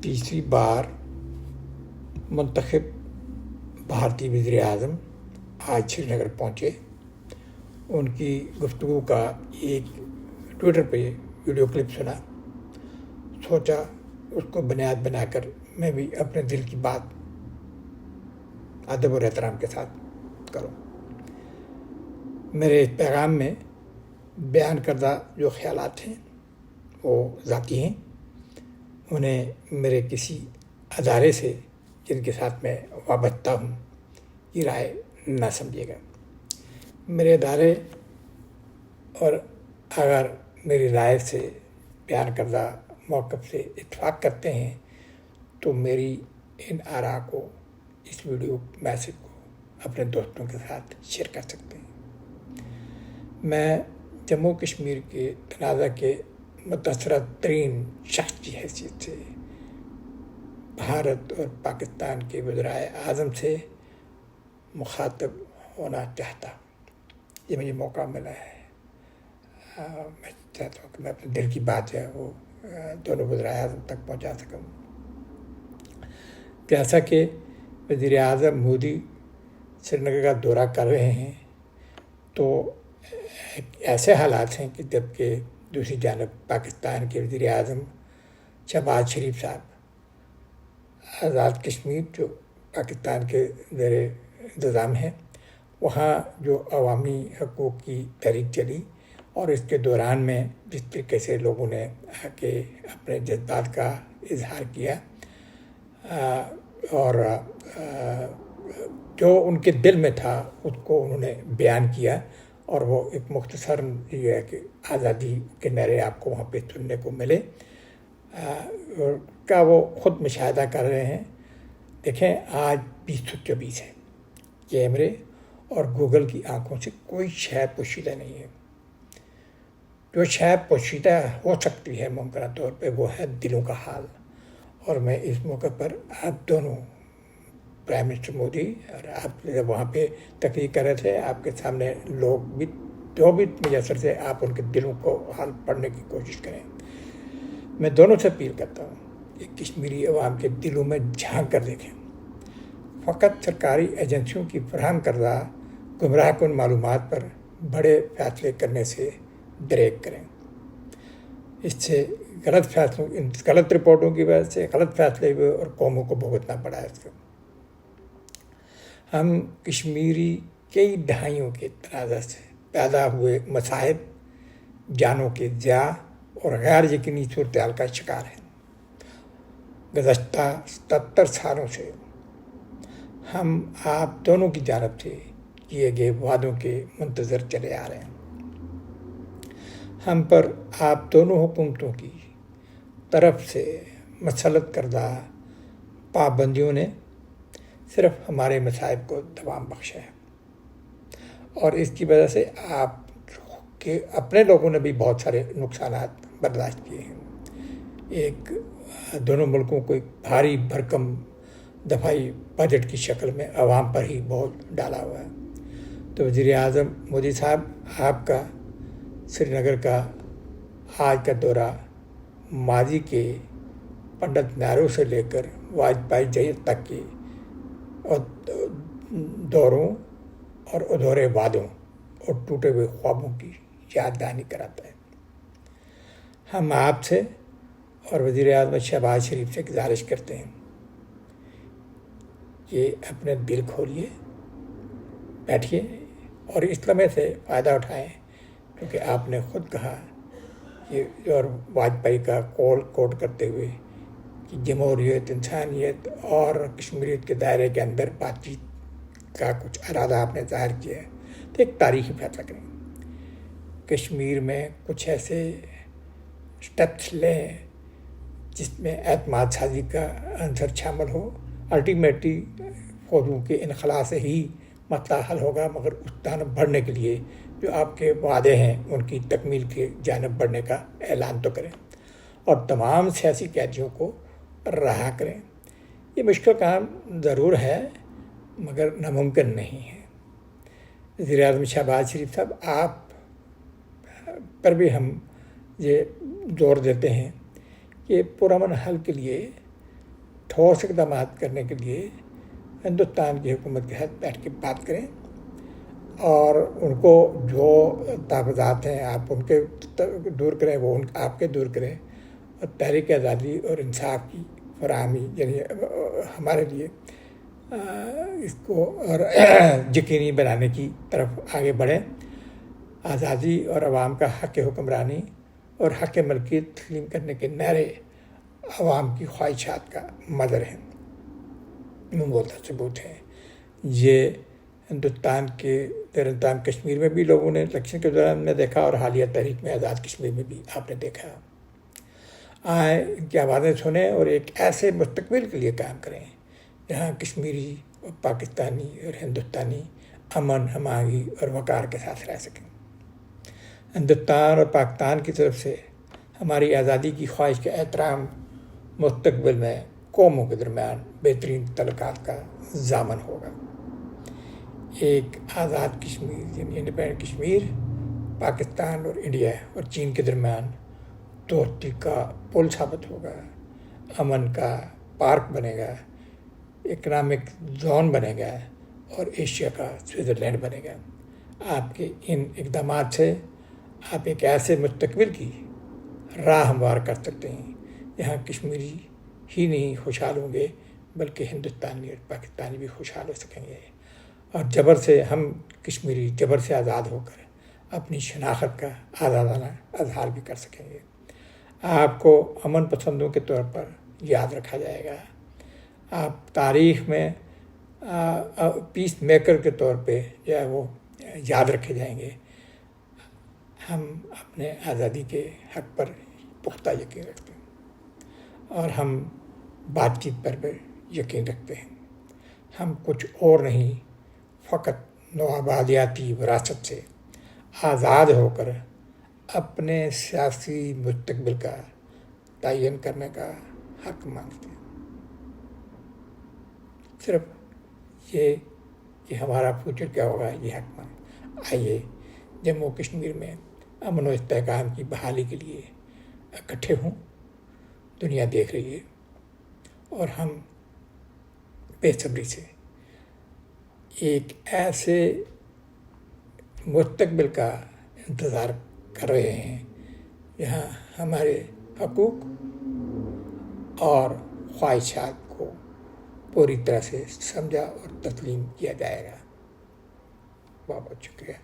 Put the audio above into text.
تیسری بار منتخب بھارتی وزیر اعظم آج سری نگر پہنچے. ان کی گفتگو کا ایک ٹویٹر پہ ویڈیو کلپ سنا. سوچا اس کو بنیاد بنا کر میں بھی اپنے دل کی بات ادب اور احترام کے ساتھ کروں. میرے اس پیغام میں بیان کردہ جو خیالات ہیں وہ ذاتی ہیں. انہیں میرے کسی ادارے سے جن کے ساتھ میں وابستہ ہوں کی رائے نہ سمجھیے گا. میرے ادارے اور اگر میری رائے سے بیان کردہ موقف سے اتفاق کرتے ہیں تو میری ان آراء کو اس ویڈیو میسج کو اپنے دوستوں کے ساتھ شیئر کر سکتے ہیں. میں جموں کشمیر کے تنازع کے متاثرہ ترین شخص کی حیثیت سے بھارت اور پاکستان کے وزرائے اعظم سے مخاطب ہونا چاہتا. یہ مجھے موقع ملا ہے. میں چاہتا ہوں کہ میں اپنے دل کی بات جو ہے وہ دونوں وزرائے اعظم تک پہنچا سکوں. جیسا کہ وزیر اعظم مودی سری نگر کا دورہ کر رہے ہیں تو ایسے حالات ہیں کہ جب کہ دوسری جانب پاکستان کے وزیر اعظم شہباز شریف صاحب آزاد کشمیر جو پاکستان کے زیر انتظام ہے وہاں جو عوامی حقوق کی تحریک چلی اور اس کے دوران میں جس طریقے سے لوگوں نے آ کے اپنے جذبات کا اظہار کیا اور جو ان کے دل میں تھا اس کو انہوں نے بیان کیا اور وہ ایک مختصر یہ ہے کہ آزادی کے نعرے آپ کو وہاں پہ سننے کو ملے کا وہ خود مشاہدہ کر رہے ہیں. دیکھیں آج 2024 ہے. کیمرے اور گوگل کی آنکھوں سے کوئی شے پوشیدہ نہیں ہے. جو شے پوشیدہ ہو سکتی ہے ممکنہ طور پہ وہ ہے دلوں کا حال. اور میں اس موقع پر آپ دونوں پرائم منسٹر مودی اور آپ جب وہاں پہ تقریر کر رہے تھے آپ کے سامنے لوگ بھی جو بھی میسر سے آپ ان کے دلوں کو حال پڑھنے کی کوشش کریں. میں دونوں سے اپیل کرتا ہوں کہ کشمیری عوام کے دلوں میں جھانک کر دیکھیں. فقط سرکاری ایجنسیوں کی فراہم کردہ گمراہ کن معلومات پر بڑے فیصلے کرنے سے دریغ کریں. اس سے غلط رپورٹوں کی وجہ سے غلط فیصلے ہوئے اور قوموں کو بھگتنا پڑا ہے. اس کو ہم کشمیری کئی دہائیوں کے تنازع سے پیدا ہوئے مصائب جانوں کے ضیاع اور غیر یقینی صورتحال کا شکار ہیں. گزشتہ 77 سالوں سے ہم آپ دونوں کی جانب سے کیے گئے وعدوں کے منتظر چلے آ رہے ہیں. ہم پر آپ دونوں حکومتوں کی طرف سے مسلط کردہ پابندیوں نے صرف ہمارے مصائب کو دوام بخشا ہے اور اس کی وجہ سے آپ کے اپنے لوگوں نے بھی بہت سارے نقصانات برداشت کیے ہیں. ایک دونوں ملکوں کو ایک بھاری بھرکم دفاعی بجٹ کی شکل میں عوام پر ہی بہت ڈالا ہوا ہے. تو وزیر اعظم مودی صاحب آپ کا سری نگر کا آج کا دورہ ماضی کے پنڈت نہرو سے لے کر واجپئی جی تک کے دوروں اور ادھورے وعدوں اور ٹوٹے ہوئے خوابوں کی یاد دہانی کراتا ہے. ہم آپ سے اور وزیر اعظم شہباز شریف سے گزارش کرتے ہیں کہ اپنے دل کھولیے بیٹھیے اور اس لمحے سے فائدہ اٹھائیں کیونکہ آپ نے خود کہا کہ اور واجپئی کا قول کوٹ کرتے ہوئے کہ جمہوریت انسانیت اور کشمیریت کے دائرے کے اندر بات چیت کا کچھ ارادہ آپ نے ظاہر کیا ہے تو ایک تاریخی فیصلہ کریں. کشمیر میں کچھ ایسے اسٹیپس لیں جس میں اعتماد سازی کا عنصر شامل ہو. الٹیمیٹلی فوجوں کے انخلا سے ہی مسئلہ حل ہوگا مگر اس جانب بڑھنے کے لیے جو آپ کے وعدے ہیں ان کی تکمیل کی جانب بڑھنے کا اعلان تو کریں اور تمام سیاسی قیدیوں کو رہا کریں. یہ مشکل کام ضرور ہے مگر ناممکن نہیں ہے. وزیر اعظم شہباز شریف صاحب آپ پر بھی ہم یہ زور دیتے ہیں کہ پرامن حل کے لیے ٹھوس اقدامات کرنے کے لیے ہندوستان کی حکومت کے ساتھ بیٹھ کے بات کریں اور ان کو جو تحفظات ہیں آپ ان کے دور کریں، وہ آپ کے دور کریں، اور تحریک آزادی اور انصاف کی فراہمی یعنی ہمارے لیے اس کو اور یقینی بنانے کی طرف آگے بڑھیں۔ آزادی اور عوام کا حق حکمرانی اور حق ملکیت تسلیم کرنے کے نعرے عوام کی خواہشات کا مظہر ہیں، مبوتا ثبوت ہیں۔ یہ ہندوستان کے زیر انتظام کشمیر میں بھی لوگوں نے الیکشن کے دوران میں دیکھا، اور حالیہ تحریک میں آزاد کشمیر میں بھی آپ نے دیکھا۔ آئیں ان کی آوازیں سنیں اور ایک ایسے مستقبل کے لیے کام کریں جہاں کشمیری اور پاکستانی اور ہندوستانی امن، ہم آہنگی اور وقار کے ساتھ رہ سکیں۔ ہندوستان اور پاکستان کی طرف سے ہماری آزادی کی خواہش کا احترام مستقبل میں قوموں کے درمیان بہترین تعلقات کا ضامن ہوگا۔ ایک آزاد کشمیر یعنی انڈیپینڈنٹ کشمیر پاکستان اور انڈیا اور چین کے درمیان دوستی کا پل ثابت ہوگا، امن کا پارک بنے گا، اکنامک زون بنے گا اور ایشیا کا سوئٹزرلینڈ بنے گا۔ آپ کے ان اقدامات سے آپ ایک ایسے مستقبل کی راہ ہموار کر سکتے ہیں جہاں کشمیری ہی نہیں خوشحال ہوں گے بلکہ ہندوستانی اور پاکستانی بھی خوشحال ہو سکیں گے، اور جبر سے ہم کشمیری جبر سے آزاد ہو کر اپنی شناخت کا آزادانہ اظہار بھی کر سکیں گے۔ آپ کو امن پسندوں کے طور پر یاد رکھا جائے گا، آپ تاریخ میں پیس میکر کے طور پہ جو ہے وہ یاد رکھے جائیں گے۔ ہم اپنے آزادی کے حق پر پختہ یقین رکھتے ہیں اور ہم بات چیت پر یقین رکھتے ہیں۔ ہم کچھ اور نہیں، فقط نوآبادیاتی وراثت سے آزاد ہو کر اپنے سیاسی مستقبل کا تعین کرنے کا حق مانگتے ہیں۔ صرف یہ کہ ہمارا فیوچر کیا ہوگا یہ حق مانگ۔ آئیے جموں کشمیر میں امن و استحکام کی بحالی کے لیے اکٹھے ہوں۔ دنیا دیکھ رہی ہے اور ہم بے صبری سے ایک ایسے مستقبل کا انتظار کر رہے ہیں جہاں ہمارے حقوق اور خواہشات کو پوری طرح سے سمجھا اور تسلیم کیا جائے گا۔ بہت بہت شکریہ۔